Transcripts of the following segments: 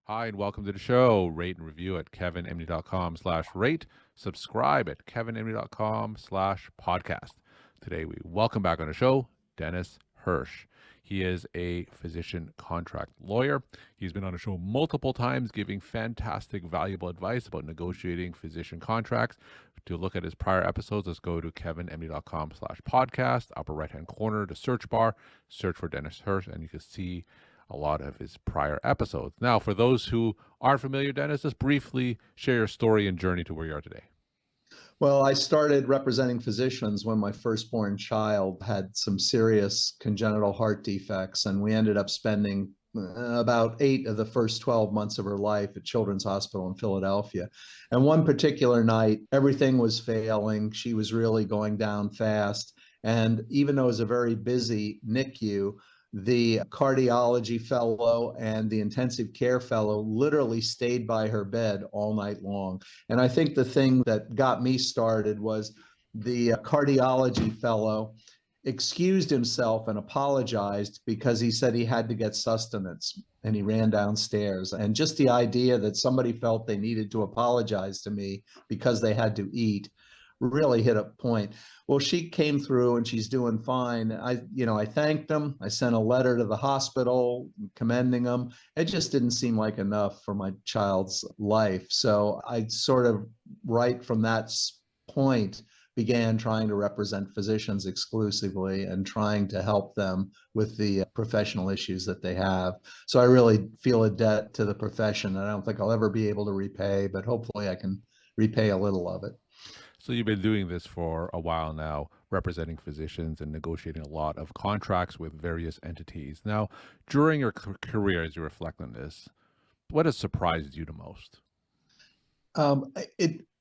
Hi, and welcome to the show. Rate and review at kevinmd.com/rate. Subscribe at kevinmd.com/podcast. Today, we welcome back on the show Dennis Hursh. He is a physician contract lawyer. He's been on the show multiple times giving fantastic, valuable advice about negotiating physician contracts. To look at his prior episodes, let's go to kevinmd.com/podcast, upper right-hand corner, the search bar, search for Dennis Hursh, and you can see a lot of his prior episodes. Now, for those who aren't familiar, Dennis, just briefly share your story and journey to where you are today. Well, I started representing physicians when my firstborn child had some serious congenital heart defects, and we ended up spending about 8 of the first 12 months of her life at Children's Hospital in Philadelphia. And one particular night, everything was failing. She was really going down fast. And even though it was a very busy NICU, the cardiology fellow and the intensive care fellow literally stayed by her bed all night long. And I think the thing that got me started was the cardiology fellow excused himself and apologized because he said he had to get sustenance, and he ran downstairs. And just the idea that somebody felt they needed to apologize to me because they had to eat really hit a point. Well, she came through and she's doing fine. I thanked them. I sent a letter to the hospital commending them. It just didn't seem like enough for my child's life. So I sort of, right from that point, began trying to represent physicians exclusively and trying to help them with the professional issues that they have. So I really feel a debt to the profession. I don't think I'll ever be able to repay, but hopefully I can repay a little of it. So you've been doing this for a while now, representing physicians and negotiating a lot of contracts with various entities. Now, during your career, as you reflect on this, what has surprised you the most?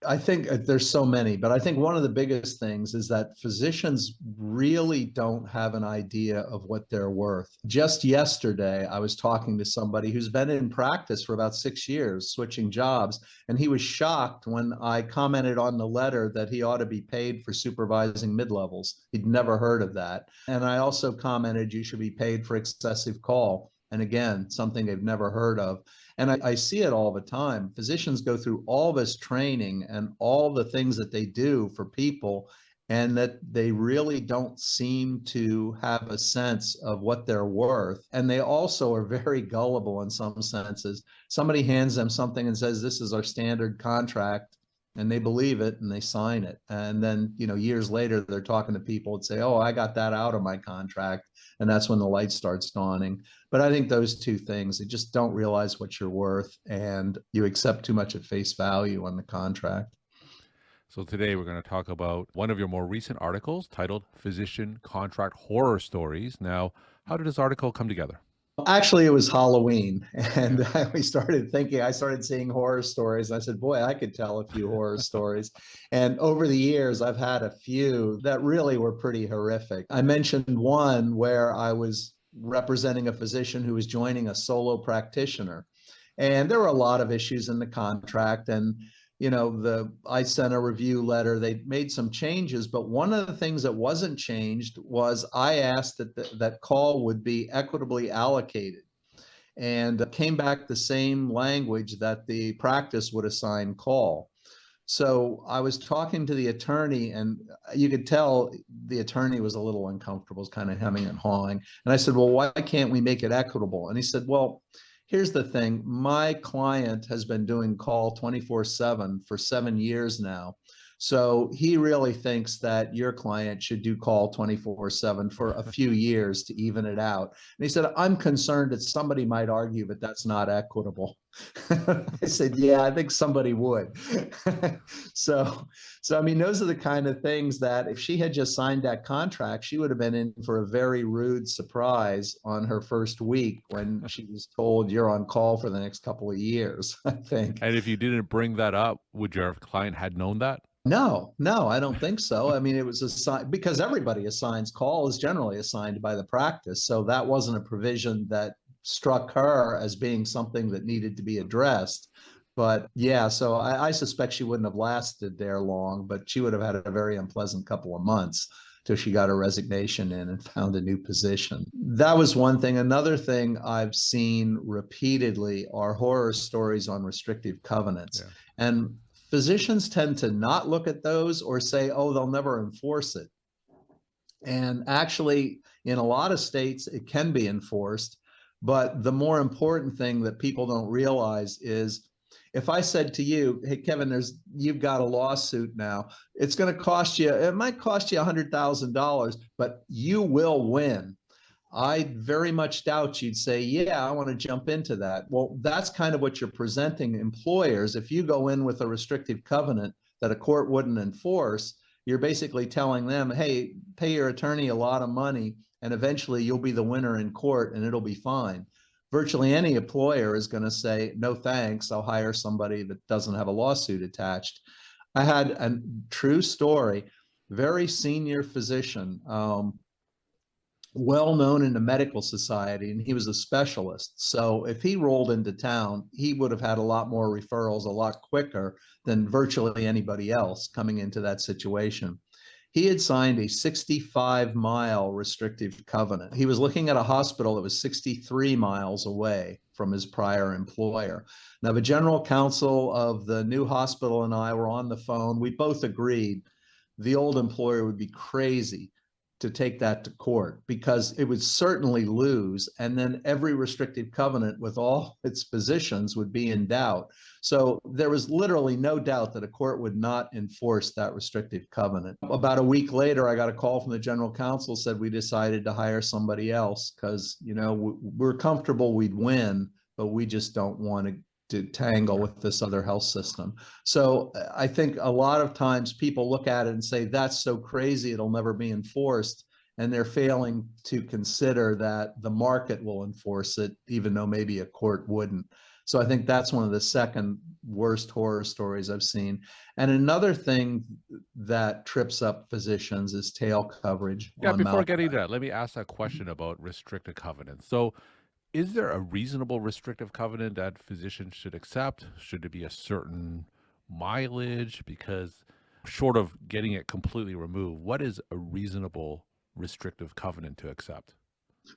I think there's so many, but I think one of the biggest things is that physicians really don't have an idea of what they're worth. Just yesterday, I was talking to somebody who's been in practice for about 6 years, switching jobs, and he was shocked when I commented on the letter that he ought to be paid for supervising mid-levels. He'd never heard of that. And I also commented you should be paid for excessive call. And again, something they've never heard of. And I see it all the time. Physicians go through all this training and all the things that they do for people, and that they really don't seem to have a sense of what they're worth. And they also are very gullible in some senses. Somebody hands them something and says, this is our standard contract, and they believe it and they sign it. And then, years later, they're talking to people and say, oh, I got that out of my contract. And that's when the light starts dawning. But I think those two things, they just don't realize what you're worth, and you accept too much at face value on the contract. So today we're going to talk about one of your more recent articles titled Physician Contract Horror Stories. Now, how did this article come together? Actually, it was Halloween, and I started seeing horror stories. I said, boy, I could tell a few horror stories. And over the years, I've had a few that really were pretty horrific. I mentioned one where I was representing a physician who was joining a solo practitioner. And there were a lot of issues in the contract. And I sent a review letter. They made some changes, but one of the things that wasn't changed was I asked that that call would be equitably allocated, and came back the same language that the practice would assign call. So I was talking to the attorney, and you could tell the attorney was a little uncomfortable, was kind of hemming and hawing. And I said, well, why can't we make it equitable? And he said, well, here's the thing. My client has been doing call 24/7 for 7 years now. So he really thinks that your client should do call 24/7 for a few years to even it out. And he said, I'm concerned that somebody might argue, but that's not equitable. I said, yeah, I think somebody would. so, I mean, those are the kind of things that if she had just signed that contract, she would have been in for a very rude surprise on her first week when she was told you're on call for the next couple of years, I think. And if you didn't bring that up, would your client had known that? No, I don't think so. I mean, it was assigned because everybody assigns call is generally assigned by the practice. So that wasn't a provision that struck her as being something that needed to be addressed. But yeah, so I suspect she wouldn't have lasted there long, but she would have had a very unpleasant couple of months. till she got her resignation in and found a new position. That was one thing. Another thing I've seen repeatedly are horror stories on restrictive covenants. Yeah. And physicians tend to not look at those or say, oh, they'll never enforce it. And actually, in a lot of states, it can be enforced. But the more important thing that people don't realize is if I said to you, hey, Kevin, you've got a lawsuit now, it's going to cost you, it might cost you $100,000, but you will win. I very much doubt you'd say, yeah, I want to jump into that. Well, that's kind of what you're presenting employers. If you go in with a restrictive covenant that a court wouldn't enforce, you're basically telling them, hey, pay your attorney a lot of money and eventually you'll be the winner in court and it'll be fine. Virtually any employer is going to say, no, thanks, I'll hire somebody that doesn't have a lawsuit attached. I had a true story, very senior physician, well known in the medical society, and he was a specialist. So if he rolled into town, he would have had a lot more referrals a lot quicker than virtually anybody else coming into that situation. He had signed a 65-mile restrictive covenant. He was looking at a hospital that was 63 miles away from his prior employer. Now, the general counsel of the new hospital and I were on the phone. We both agreed the old employer would be crazy to take that to court because it would certainly lose. And then every restrictive covenant with all its physicians would be in doubt. So there was literally no doubt that a court would not enforce that restrictive covenant. About a week later, I got a call from the general counsel, said we decided to hire somebody else because, you know, we're comfortable we'd win, but we just don't want to tangle with this other health system. So I think a lot of times people look at it and say, that's so crazy, it'll never be enforced. And they're failing to consider that the market will enforce it, even though maybe a court wouldn't. So I think that's one of the second worst horror stories I've seen. And another thing that trips up physicians is tail coverage. Yeah, before getting to that, let me ask that question about restricted covenants. So is there a reasonable restrictive covenant that physicians should accept? Should it be a certain mileage? Because short of getting it completely removed, what is a reasonable restrictive covenant to accept?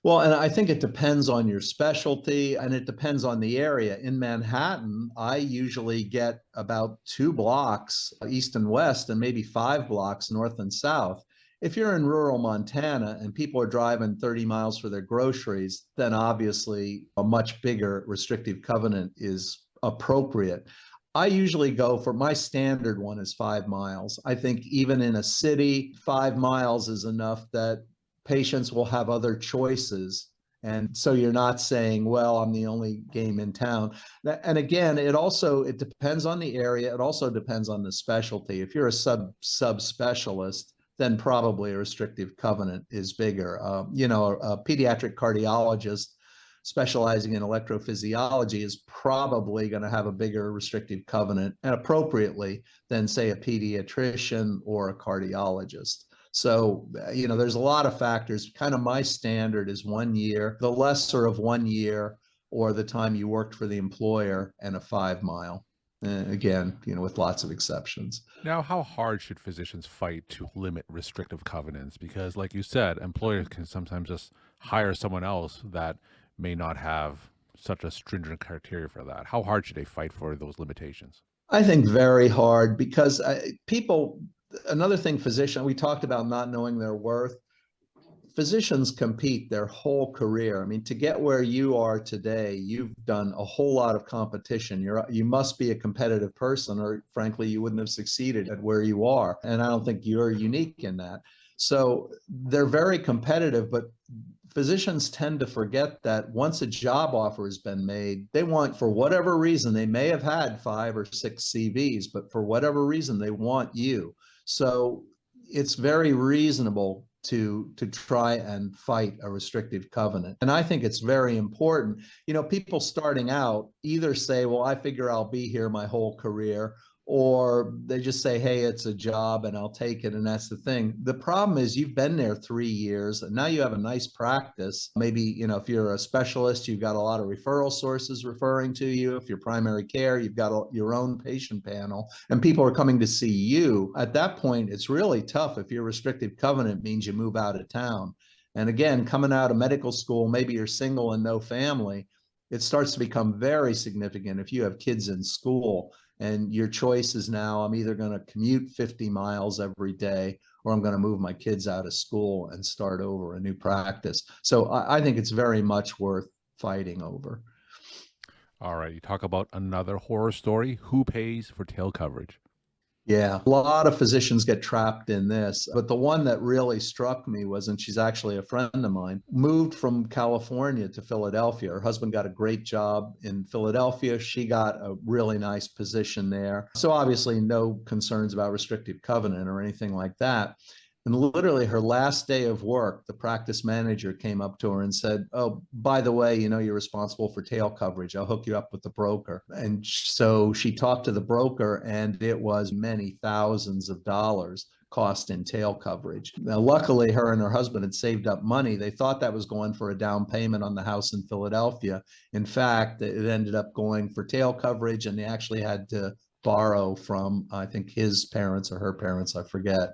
Well, and I think it depends on your specialty and it depends on the area. In Manhattan, I usually get about 2 blocks east and west and maybe 5 blocks north and south. If you're in rural Montana and people are driving 30 miles for their groceries, then obviously a much bigger restrictive covenant is appropriate. I usually go for my standard one is 5 miles. I think even in a city, 5 miles is enough that patients will have other choices. And so you're not saying, well, I'm the only game in town. And again, it depends on the area. It also depends on the specialty. If you're a subspecialist, then probably a restrictive covenant is bigger. You know, a pediatric cardiologist specializing in electrophysiology is probably going to have a bigger restrictive covenant, and appropriately, than say a pediatrician or a cardiologist. So, you know, there's a lot of factors. Kind of my standard is 1 year, the lesser of 1 year, or the time you worked for the employer, and a 5 mile. Again, you know, with lots of exceptions. Now, how hard should physicians fight to limit restrictive covenants? Because like you said, employers can sometimes just hire someone else that may not have such a stringent criteria for that. How hard should they fight for those limitations? I think very hard because another thing, we talked about not knowing their worth. Physicians compete their whole career. I mean, to get where you are today, you've done a whole lot of competition. You must be a competitive person, or frankly, you wouldn't have succeeded at where you are. And I don't think you're unique in that. So they're very competitive, but physicians tend to forget that once a job offer has been made, they want, for whatever reason, they may have had 5 or 6 CVs, but for whatever reason, they want you. So it's very reasonable to try and fight a restrictive covenant. And I think it's very important. You know, people starting out either say, well, I figure I'll be here my whole career, or they just say, hey, it's a job and I'll take it. And that's the thing. The problem is you've been there 3 years and now you have a nice practice. Maybe, if you're a specialist, you've got a lot of referral sources referring to you. If you're primary care, you've got your own patient panel and people are coming to see you. At that point, it's really tough if your restrictive covenant means you move out of town. And again, coming out of medical school, maybe you're single and no family. It starts to become very significant if you have kids in school. And your choice is now, I'm either going to commute 50 miles every day or I'm going to move my kids out of school and start over a new practice. So I think it's very much worth fighting over. All right. You talk about another horror story. Who pays for tail coverage? Yeah, a lot of physicians get trapped in this, but the one that really struck me was, and she's actually a friend of mine, moved from California to Philadelphia. Her husband got a great job in Philadelphia. She got a really nice position there. So obviously no concerns about restrictive covenant or anything like that. And literally her last day of work, the practice manager came up to her and said, oh, by the way, you're responsible for tail coverage. I'll hook you up with the broker. And so she talked to the broker and it was many thousands of dollars cost in tail coverage. Now, luckily, her and her husband had saved up money. They thought that was going for a down payment on the house in Philadelphia. In fact, it ended up going for tail coverage and they actually had to borrow from, I think, his parents or her parents, I forget,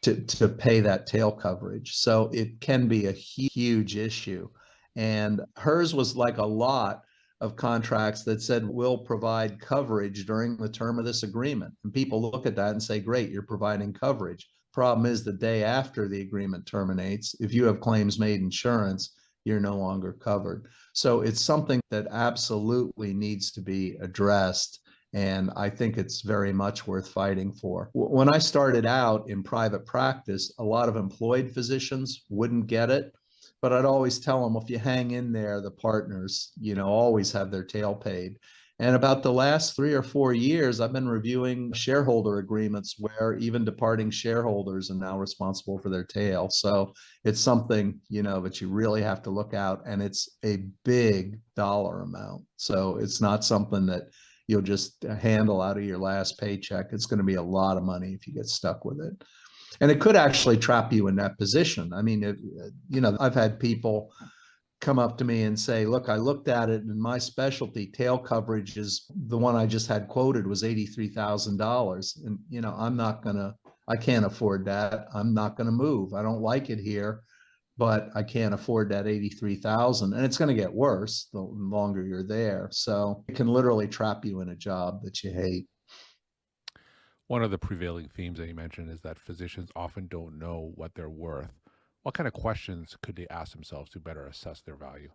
to pay that tail coverage. So it can be a huge issue. And hers was like a lot of contracts that said, we'll provide coverage during the term of this agreement. And people look at that and say, great, you're providing coverage. Problem is the day after the agreement terminates, if you have claims made insurance, you're no longer covered. So it's something that absolutely needs to be addressed. And I think it's very much worth fighting for. When I started out in private practice, a lot of employed physicians wouldn't get it, but I'd always tell them, if you hang in there, the partners, always have their tail paid. And about the last 3 or 4 years, I've been reviewing shareholder agreements where even departing shareholders are now responsible for their tail. So it's something, that you really have to look out, and it's a big dollar amount. So it's not something that you'll just handle out of your last paycheck. It's going to be a lot of money if you get stuck with it. And it could actually trap you in that position. I mean, I've had people come up to me and say, look, I looked at it and my specialty tail coverage is the one I just had quoted was $83,000. And, I can't afford that. I'm not going to move. I don't like it here, but I can't afford that 83,000, and it's going to get worse the longer you're there. So it can literally trap you in a job that you hate. One of the prevailing themes that you mentioned is that physicians often don't know what they're worth. What kind of questions could they ask themselves to better assess their value?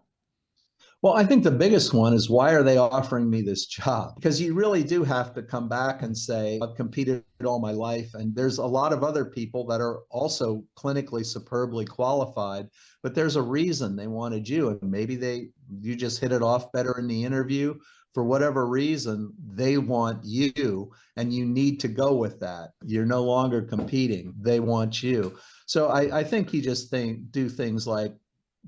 Well, I think the biggest one is, why are they offering me this job? Because you really do have to come back and say, I've competed all my life, and there's a lot of other people that are also clinically superbly qualified, but there's a reason they wanted you. And maybe you just hit it off better in the interview. For whatever reason, they want you, and you need to go with that. You're no longer competing. They want you. So I think you just do things like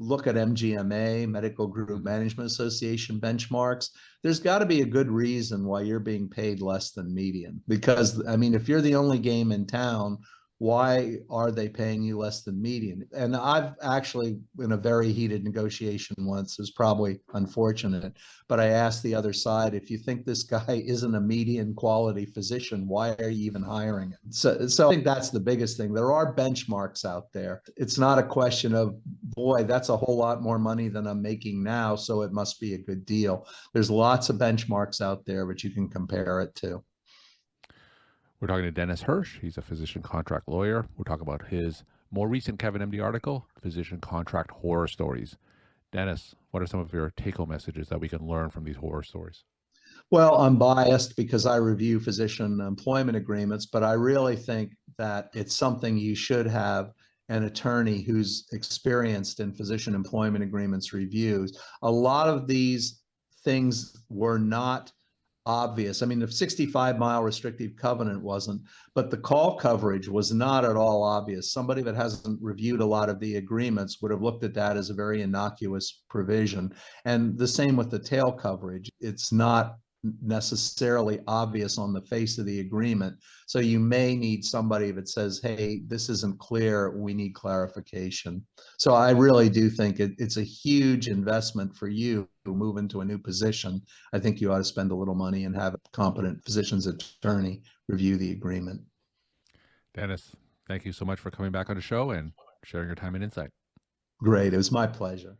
look at MGMA, Medical Group Management Association benchmarks. There's got to be a good reason why you're being paid less than median. Because, I mean, if you're the only game in town, why are they paying you less than median? And I've actually, in a very heated negotiation once, it was probably unfortunate, but I asked the other side, if you think this guy isn't a median quality physician, why are you even hiring him? So I think that's the biggest thing. There are benchmarks out there. It's not a question of, boy, that's a whole lot more money than I'm making now, so it must be a good deal. There's lots of benchmarks out there, but you can compare it to. We're talking to Dennis Hursh. He's a physician contract lawyer. We're talking about his more recent Kevin MD article, Physician Contract Horror Stories. Dennis, what are some of your take-home messages that we can learn from these horror stories? Well, I'm biased because I review physician employment agreements, but I really think that it's something you should have an attorney who's experienced in physician employment agreements reviews. A lot of these things were not obvious. I mean, the 65-mile restrictive covenant wasn't, but the call coverage was not at all obvious. Somebody that hasn't reviewed a lot of the agreements would have looked at that as a very innocuous provision. And the same with the tail coverage. It's not necessarily obvious on the face of the agreement. So you may need somebody that says, hey, this isn't clear, we need clarification. So I really do think it's a huge investment for you to move into a new position. I think you ought to spend a little money and have a competent physician's attorney review the agreement. Dennis, thank you so much for coming back on the show and sharing your time and insight. Great. It was my pleasure.